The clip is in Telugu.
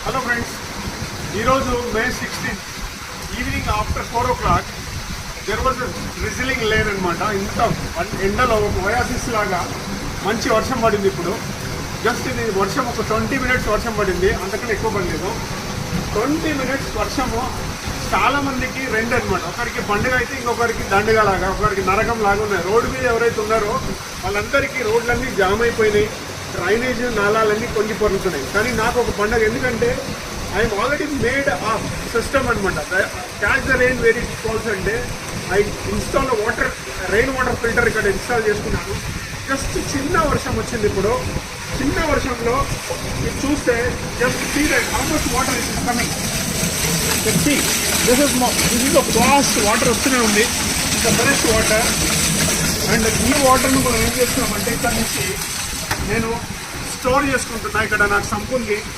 హలో ఫ్రెండ్స్, ఈరోజు మే 16 evening after 4 o'clock there was drizzling lane అనమాట. ఇంత ఎండలో ఒయాసిస్ లాగా మంచి వర్షం పడింది. ఇప్పుడు జస్ట్ ఇది వర్షం ఒక 20 minutes వర్షం పడింది, అంతకన్నా ఎక్కువ పడలేదు. 20 minutes వర్షము చాలా మందికి రెండు అనమాట. ఒకరికి పండుగ అయితే ఇంకొకరికి దండగా లాగా, ఒకరికి నరకం లాగా ఉన్నాయి. రోడ్డు మీద ఎవరైతే ఉన్నారో వాళ్ళందరికీ రోడ్లన్నీ జామ్ అయిపోయినాయి, డ్రైనేజ్ నాళాలన్నీ కొంగి పొరుగుతున్నాయి. కానీ నాకు ఒక పండుగ, ఎందుకంటే I'm already made a system అనమాట. Catch the rain very falls అంటే I install rain water filter ఇక్కడ ఇన్స్టాల్ చేసుకున్నాను. జస్ట్ చిన్న వర్షం వచ్చింది. ఇప్పుడు చిన్న వర్షంలో మీరు చూస్తే just see that how much water is coming. This is fast water వస్తూనే ఉంది, ఇంకా ఫ్రెష్ వాటర్. అండ్ ఈ వాటర్ను మనం ఏం చేస్తున్నామంటే ఇక్కడ నుంచి నేను స్టోర్ చేసుకుంటున్నా. ఇక్కడ నాకు సంపు ఉంది,